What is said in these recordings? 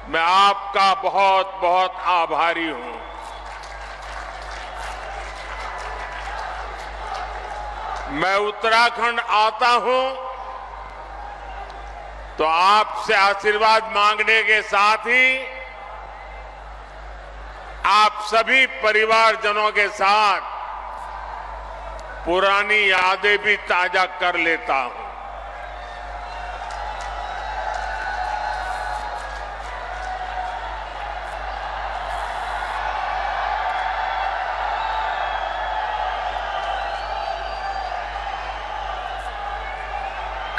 मैं आपका बहुत बहुत आभारी हूं। मैं उत्तराखंड आता हूं तो आपसे आशीर्वाद मांगने के साथ ही आप सभी परिवारजनों के साथ पुरानी यादें भी ताजा कर लेता हूं।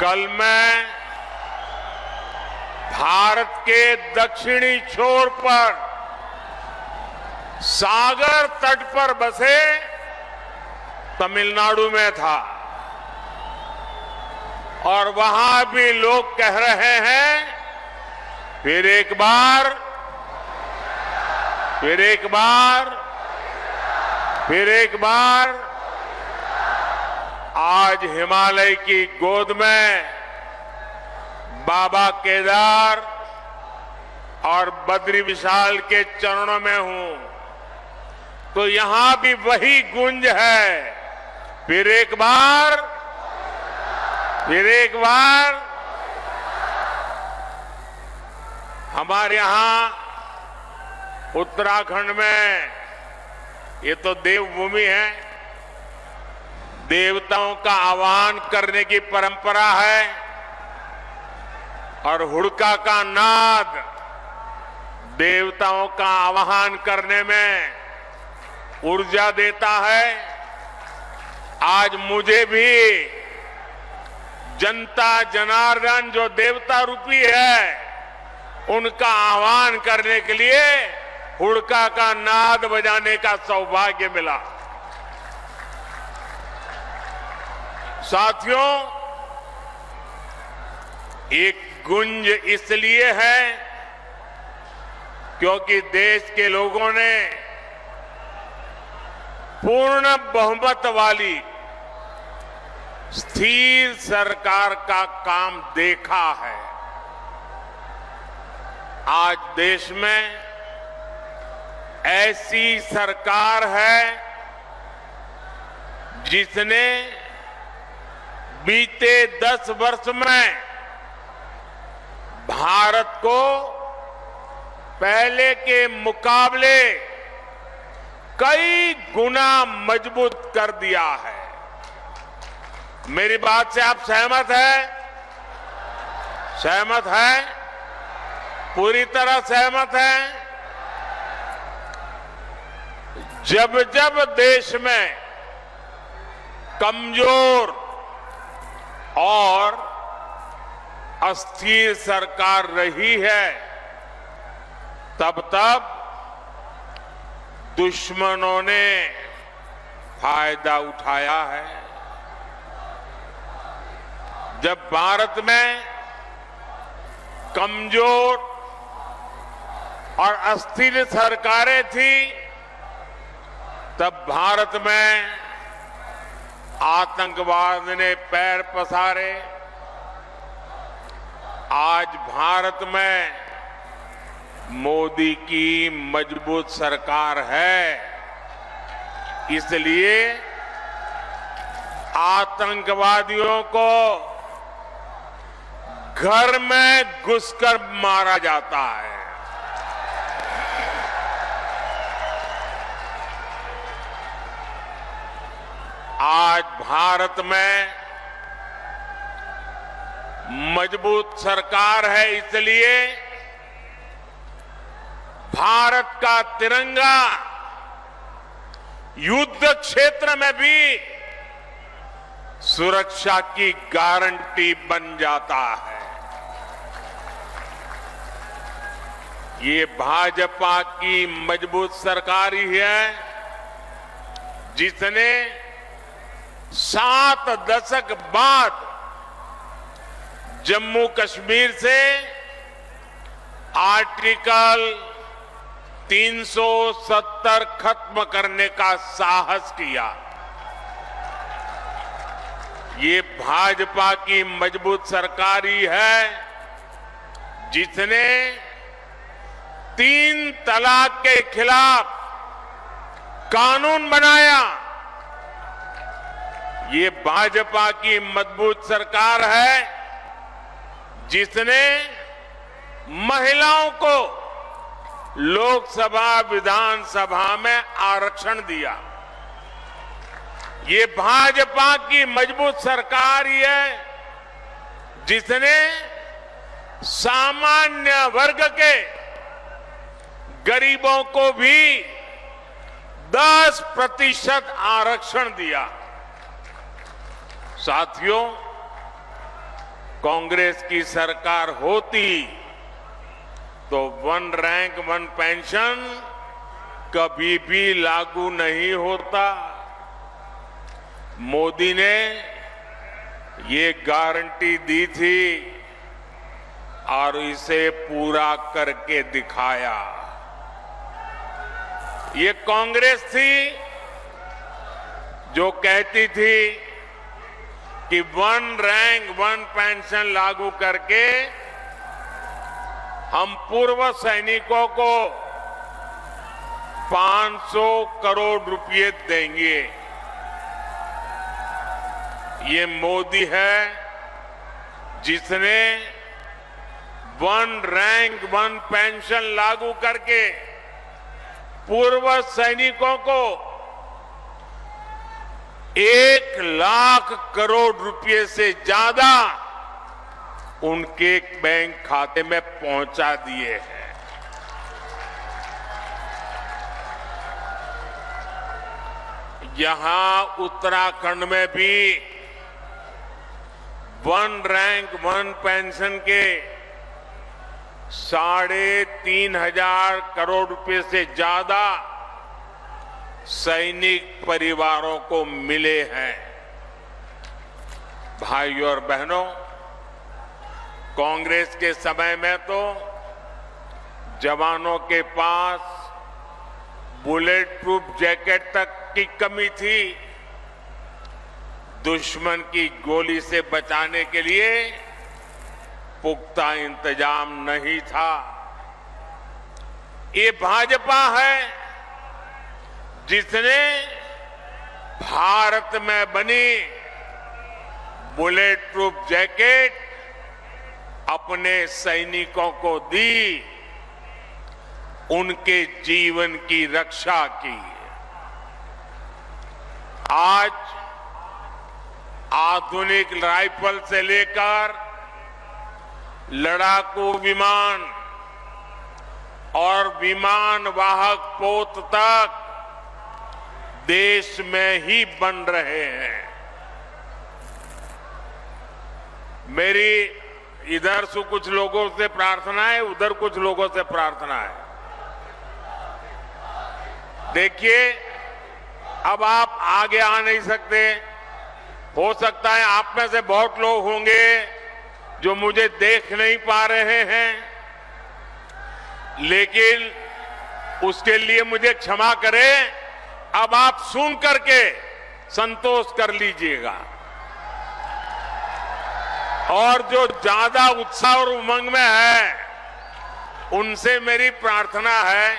कल मैं भारत के दक्षिणी छोर पर सागर तट पर बसे तमिलनाडु में था और वहां भी लोग कह रहे हैं फिर एक बार, फिर एक बार, फिर एक बार। आज हिमालय की गोद में बाबा केदार और बद्री विशाल के चरणों में हूं तो यहां भी वही गूंज है, फिर एक बार, फिर एक बार। हमारे यहां उत्तराखंड में ये तो देवभूमि है, देवताओं का आह्वान करने की परंपरा है और हुड़का का नाद देवताओं का आह्वान करने में ऊर्जा देता है। आज मुझे भी जनता जनार्दन जो देवता रूपी है उनका आह्वान करने के लिए हुड़का का नाद बजाने का सौभाग्य मिला। साथियों, एक गुंज इसलिए है क्योंकि देश के लोगों ने पूर्ण बहुमत वाली स्थिर सरकार का काम देखा है। आज देश में ऐसी सरकार है जिसने बीते 10 वर्ष में भारत को पहले के मुकाबले कई गुना मजबूत कर दिया है। मेरी बात से आप सहमत हैं? सहमत हैं? पूरी तरह सहमत हैं? जब जब देश में कमजोर और अस्थिर सरकार रही है तब तब दुश्मनों ने फायदा उठाया है। जब भारत में कमजोर और अस्थिर सरकारें थी तब भारत में आतंकवाद ने पैर पसारे। आज भारत में मोदी की मजबूत सरकार है, इसलिए आतंकवादियों को घर में घुसकर मारा जाता है। आज भारत में मजबूत सरकार है, इसलिए भारत का तिरंगा युद्ध क्षेत्र में भी सुरक्षा की गारंटी बन जाता है। ये भाजपा की मजबूत सरकार ही है जिसने 7 दशक बाद जम्मू कश्मीर से आर्टिकल 370 खत्म करने का साहस किया। ये भाजपा की मजबूत सरकार ही है जिसने 3 तलाक के खिलाफ कानून बनाया। ये भाजपा की मजबूत सरकार है जिसने महिलाओं को लोकसभा विधानसभा में आरक्षण दिया। ये भाजपा की मजबूत सरकार ही है जिसने सामान्य वर्ग के गरीबों को भी 10% आरक्षण दिया। साथियों, कांग्रेस की सरकार होती तो 1 रैंक 1 पेंशन कभी भी लागू नहीं होता। मोदी ने ये गारंटी दी थी और इसे पूरा करके दिखाया। ये कांग्रेस थी जो कहती थी कि 1 रैंक 1 पेंशन लागू करके हम पूर्व सैनिकों को 500 करोड़ रुपए देंगे। ये मोदी है जिसने 1 रैंक 1 पेंशन लागू करके पूर्व सैनिकों को 1 लाख करोड़ रुपए से ज्यादा उनके बैंक खाते में पहुंचा दिए हैं। यहां उत्तराखंड में भी 1 रैंक 1 पेंशन के 3,500 करोड़ रुपए से ज्यादा सैनिक परिवारों को मिले हैं। भाइयों और बहनों, कांग्रेस के समय में तो जवानों के पास बुलेट प्रूफ जैकेट तक की कमी थी। दुश्मन की गोली से बचाने के लिए पुख्ता इंतजाम नहीं था। ये भाजपा है जिसने भारत में बनी बुलेट प्रूफ जैकेट अपने सैनिकों को दी, उनके जीवन की रक्षा की। आज आधुनिक राइफल से लेकर लड़ाकू विमान और विमान वाहक पोत तक देश में ही बन रहे हैं। मेरी इधर से कुछ लोगों से प्रार्थना है, उधर कुछ लोगों से प्रार्थना है। देखिए, अब आप आगे आ नहीं सकते। हो सकता है आप में से बहुत लोग होंगे जो मुझे देख नहीं पा रहे हैं, लेकिन उसके लिए मुझे क्षमा करें। अब आप सुन करके संतोष कर लीजिएगा। और जो ज्यादा उत्साह और उमंग में है, उनसे मेरी प्रार्थना है,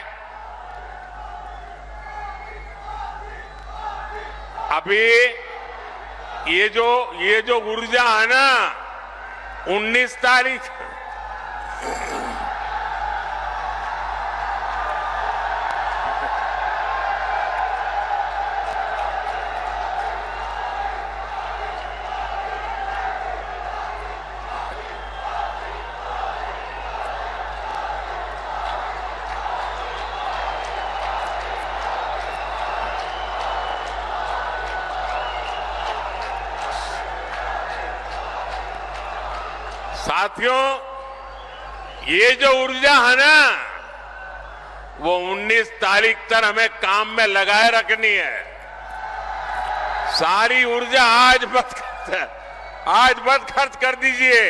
अभी ये जो ऊर्जा है ना, 19 तारीख साथियों, ये जो ऊर्जा है ना, वो 19 तारीख तक हमें काम में लगाए रखनी है। सारी ऊर्जा आज मत खर्च कर दीजिए।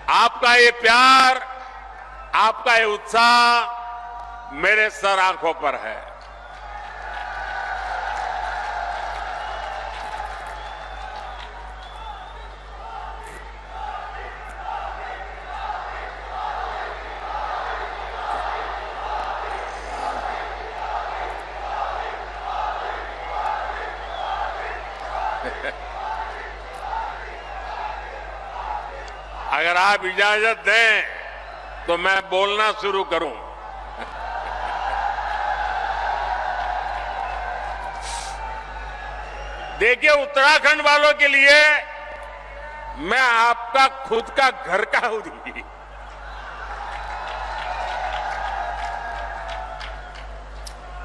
आपका ये प्यार, आपका ये उत्साह मेरे सर आंखों पर है। अगर आप इजाजत दें तो मैं बोलना शुरू करूं। देखिए, उत्तराखंड वालों के लिए मैं आपका खुद का घर का हूं।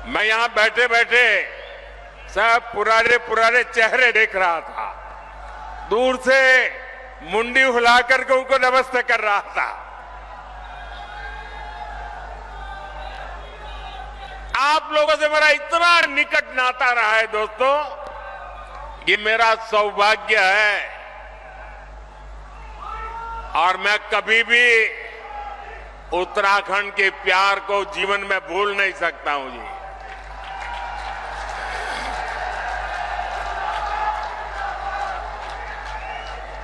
मैं यहां बैठे बैठे सब पुराने चेहरे देख रहा था, दूर से मुंडी हिला करके उनको नमस्ते कर रहा था। आप लोगों से मेरा इतना निकट नाता रहा है दोस्तों, ये मेरा सौभाग्य है और मैं कभी भी उत्तराखंड के प्यार को जीवन में भूल नहीं सकता हूं जी।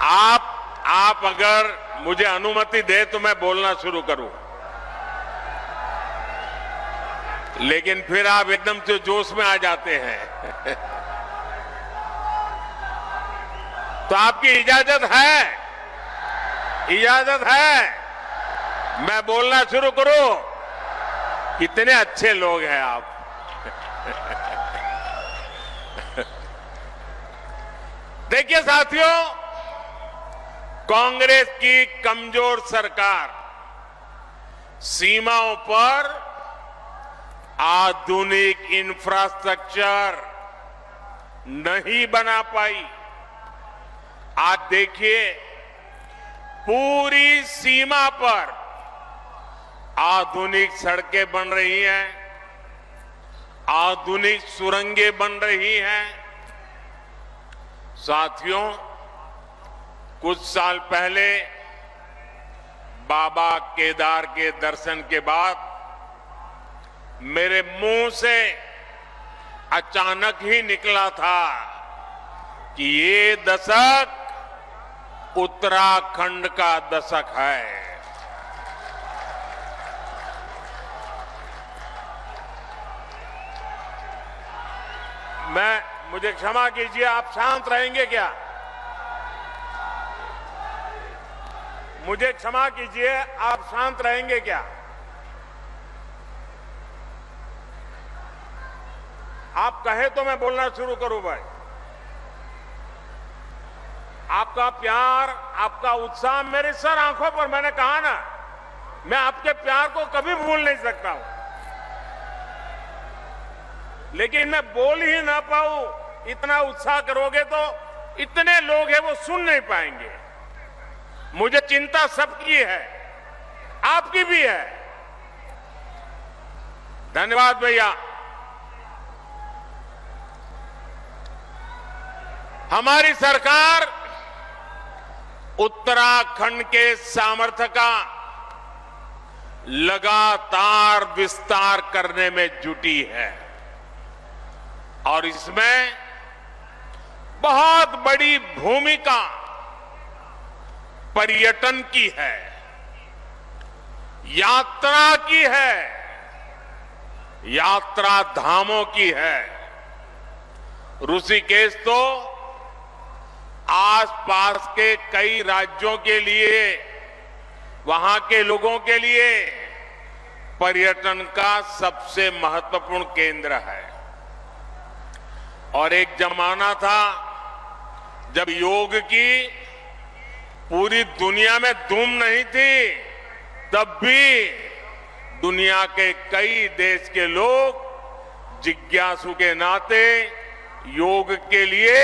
आप अगर मुझे अनुमति दे तो मैं बोलना शुरू करूं, लेकिन फिर आप एकदम से जोश में आ जाते हैं। तो आपकी इजाजत है? इजाजत है मैं बोलना शुरू करूं? कितने अच्छे लोग हैं आप। देखिए साथियों, कांग्रेस की कमजोर सरकार सीमाओं पर आधुनिक इंफ्रास्ट्रक्चर नहीं बना पाई। आज देखिए, पूरी सीमा पर आधुनिक सड़कें बन रही हैं, आधुनिक सुरंगें बन रही हैं। साथियों, कुछ साल पहले बाबा केदार के दर्शन के बाद मेरे मुंह से अचानक ही निकला था कि ये दशक उत्तराखंड का दशक है। मुझे क्षमा कीजिए, आप शांत रहेंगे क्या? मुझे क्षमा कीजिए, आप शांत रहेंगे क्या? आप कहे तो मैं बोलना शुरू करूं भाई। आपका प्यार, आपका उत्साह मेरे सर आंखों पर, मैंने कहा ना, मैं आपके प्यार को कभी भूल नहीं सकता हूं, लेकिन मैं बोल ही ना पाऊं, इतना उत्साह करोगे तो इतने लोग हैं वो सुन नहीं पाएंगे। मुझे चिंता सबकी है, आपकी भी है। धन्यवाद भैया। हमारी सरकार उत्तराखंड के सामर्थ्य का लगातार विस्तार करने में जुटी है और इसमें बहुत बड़ी भूमिका पर्यटन की है, यात्रा की है, यात्रा धामों की है। ऋषिकेश तो आसपास के कई राज्यों के लिए, वहां के लोगों के लिए पर्यटन का सबसे महत्वपूर्ण केंद्र है। और एक जमाना था जब योग की पूरी दुनिया में धूम नहीं थी, तब भी दुनिया के कई देश के लोग जिज्ञासु के नाते योग के लिए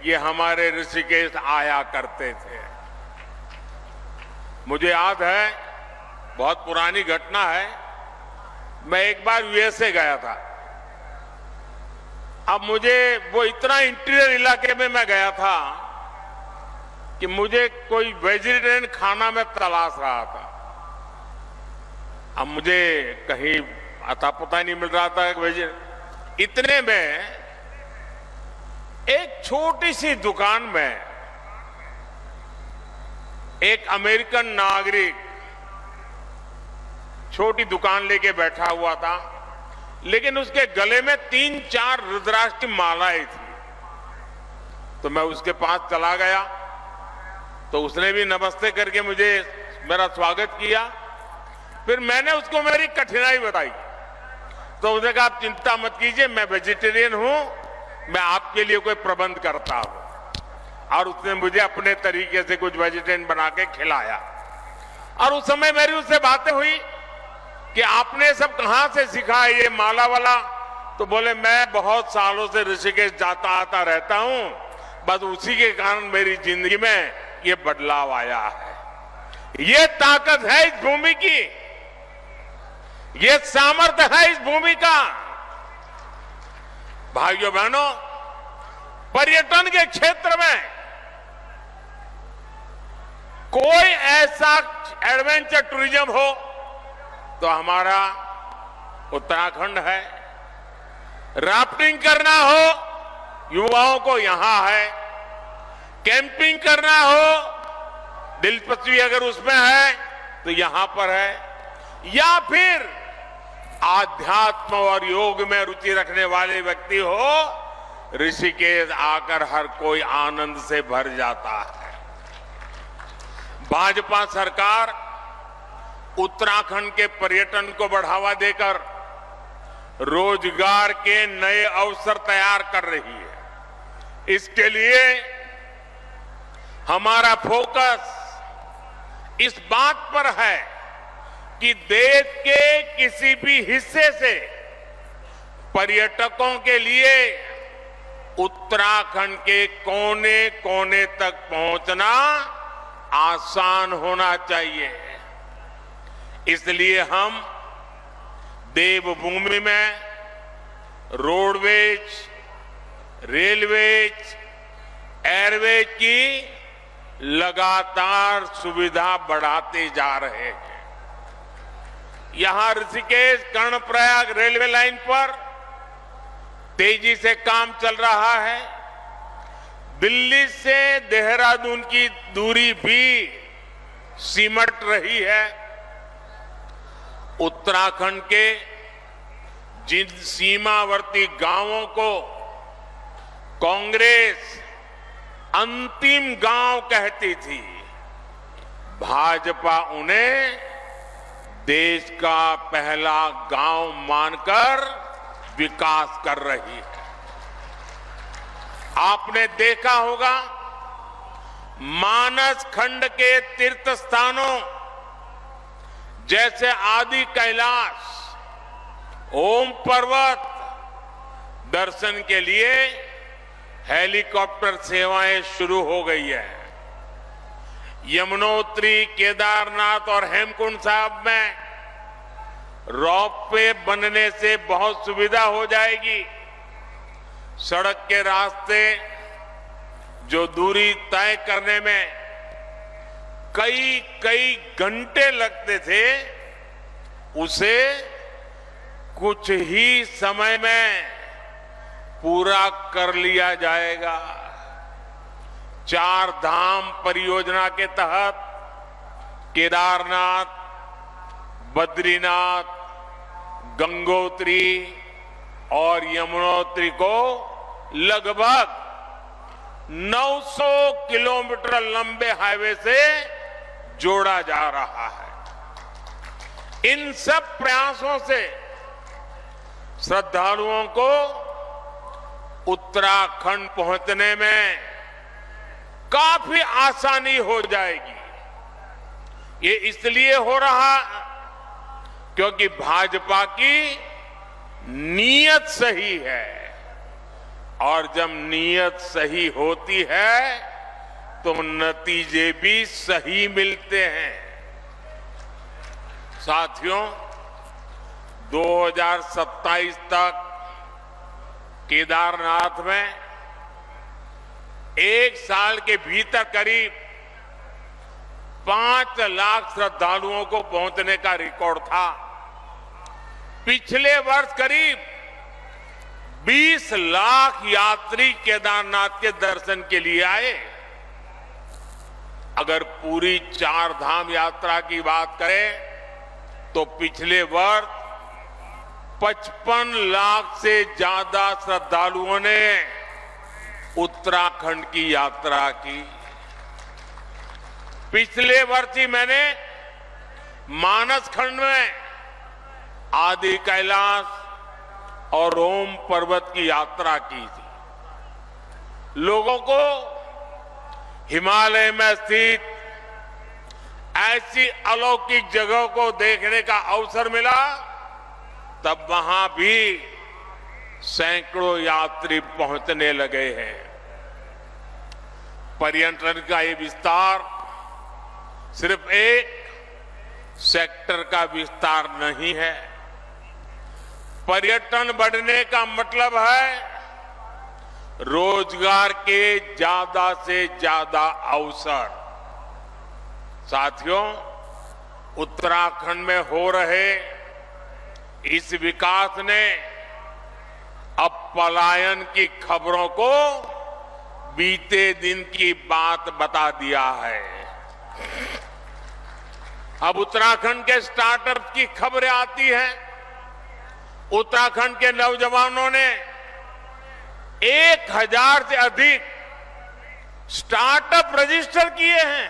ये हमारे ऋषिकेश आया करते थे। मुझे याद है, बहुत पुरानी घटना है, मैं एक बार यूएसए गया था। अब मुझे वो इतना इंटीरियर इलाके में मैं गया था कि मुझे कोई वेजिटेरियन खाना में तलाश रहा था। अब मुझे कहीं अता पता नहीं मिल रहा था इतने में एक छोटी सी दुकान में एक अमेरिकन नागरिक छोटी दुकान लेके बैठा हुआ था, लेकिन उसके गले में 3-4 रुद्राक्ष की मालाएं थी। तो मैं उसके पास चला गया, तो उसने भी नमस्ते करके मुझे मेरा स्वागत किया। फिर मैंने उसको मेरी कठिनाई बताई, तो उसने कहा आप चिंता मत कीजिए, मैं वेजिटेरियन हूं, मैं आपके लिए कोई प्रबंध करता हूं। और उसने मुझे अपने तरीके से कुछ वेजिटेरियन बना के खिलाया। और उस समय मेरी उससे बातें हुई कि आपने सब कहां से सीखा है ये माला वाला? तो बोले मैं बहुत सालों से ऋषिकेश जाता आता रहता हूं, बस उसी के कारण मेरी जिंदगी में ये बदलाव आया है। ये ताकत है इस भूमि की, ये सामर्थ्य है इस भूमि का। भाइयों बहनों, पर्यटन के क्षेत्र में कोई ऐसा एडवेंचर टूरिज्म हो तो हमारा उत्तराखंड है। राफ्टिंग करना हो युवाओं को यहां है, कैंपिंग करना हो दिलचस्पी अगर उसमें है तो यहां पर है, या फिर आध्यात्म और योग में रुचि रखने वाले व्यक्ति हो, ऋषिकेश आकर हर कोई आनंद से भर जाता है। भाजपा सरकार उत्तराखंड के पर्यटन को बढ़ावा देकर रोजगार के नए अवसर तैयार कर रही है। इसके लिए हमारा फोकस इस बात पर है कि देश के किसी भी हिस्से से पर्यटकों के लिए उत्तराखंड के कोने कोने तक पहुंचना आसान होना चाहिए। इसलिए हम देवभूमि में रोडवेज, रेलवेज, एयरवेज की लगातार सुविधा बढ़ाते जा रहे हैं। यहां ऋषिकेश कर्णप्रयाग रेलवे लाइन पर तेजी से काम चल रहा है। दिल्ली से देहरादून की दूरी भी सिमट रही है। उत्तराखंड के जिन सीमावर्ती गांवों को कांग्रेस अंतिम गांव कहती थी, भाजपा उन्हें देश का पहला गांव मानकर विकास कर रही है। आपने देखा होगा मानस खंड के तीर्थ स्थानों जैसे आदि कैलाश, ओम पर्वत दर्शन के लिए हेलीकॉप्टर सेवाएं शुरू हो गई है। यमुनोत्री, केदारनाथ और हेमकुंड साहब में रोपवे बनने से बहुत सुविधा हो जाएगी। सड़क के रास्ते जो दूरी तय करने में कई कई घंटे लगते थे, उसे कुछ ही समय में पूरा कर लिया जाएगा। 4 धाम परियोजना के तहत केदारनाथ, बद्रीनाथ, गंगोत्री और यमुनोत्री को लगभग 900 किलोमीटर लंबे हाईवे से जोड़ा जा रहा है। इन सब प्रयासों से श्रद्धालुओं को उत्तराखंड पहुंचने में काफी आसानी हो जाएगी। ये इसलिए हो रहा क्योंकि भाजपा की नीयत सही है, और जब नीयत सही होती है तो नतीजे भी सही मिलते हैं। साथियों, 2027 तक केदारनाथ में 1 साल के भीतर करीब 5 लाख श्रद्धालुओं को पहुंचने का रिकॉर्ड था। पिछले वर्ष करीब 20 लाख यात्री केदारनाथ के दर्शन के लिए आए। अगर पूरी 4 धाम यात्रा की बात करें तो पिछले वर्ष 55 लाख से ज्यादा श्रद्धालुओं ने उत्तराखंड की यात्रा की। पिछले वर्ष ही मैंने मानस खंड में आदि कैलाश और ओम पर्वत की यात्रा की थी। लोगों को हिमालय में स्थित ऐसी अलौकिक जगह को देखने का अवसर मिला, तब वहां भी सैकड़ों यात्री पहुंचने लगे हैं। पर्यटन का ये विस्तार सिर्फ एक सेक्टर का विस्तार नहीं है। पर्यटन बढ़ने का मतलब है रोजगार के ज्यादा से ज्यादा अवसर। साथियों, उत्तराखंड में हो रहे इस विकास ने अब पलायन की खबरों को बीते दिन की बात बता दिया है। अब उत्तराखंड के स्टार्टअप की खबरें आती हैं। उत्तराखंड के नौजवानों ने 1000 से अधिक स्टार्टअप रजिस्टर किए हैं।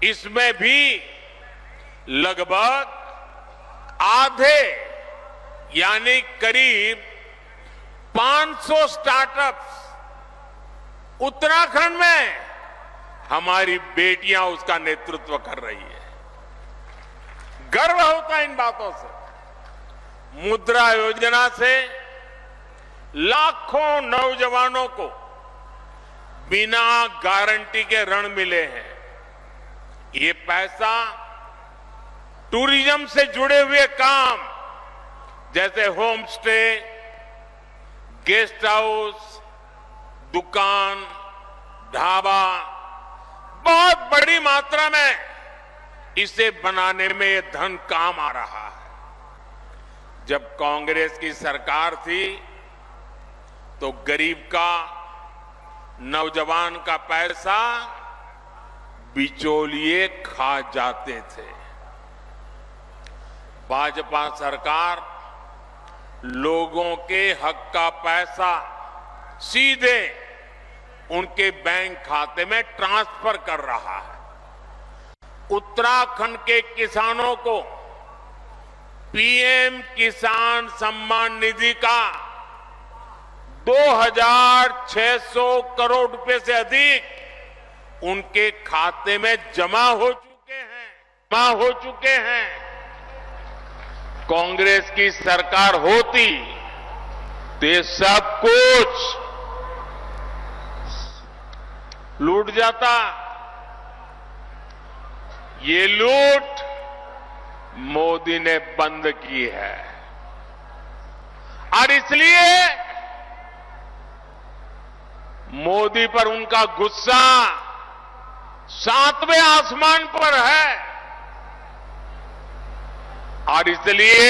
इसमें भी लगभग आधे यानी करीब 500 स्टार्टअप्स उत्तराखंड में हमारी बेटियां उसका नेतृत्व कर रही है। गर्व होता है इन बातों से। मुद्रा योजना से लाखों नौजवानों को बिना गारंटी के ऋण मिले हैं। ये पैसा टूरिज्म से जुड़े हुए काम जैसे होम स्टे, गेस्ट हाउस, दुकान, ढाबा, बहुत बड़ी मात्रा में इसे बनाने में ये धन काम आ रहा है। जब कांग्रेस की सरकार थी तो गरीब का, नौजवान का पैसा बिचौलिए खा जाते थे। भाजपा सरकार लोगों के हक का पैसा सीधे उनके बैंक खाते में ट्रांसफर कर रहा है। उत्तराखंड के किसानों को पीएम किसान सम्मान निधि का 2600 करोड़ रुपए से अधिक उनके खाते में जमा हो चुके हैं। कांग्रेस की सरकार होती तो ये सब कुछ लूट जाता। ये लूट मोदी ने बंद की है और इसलिए मोदी पर उनका गुस्सा 7वें आसमान पर है और इसलिए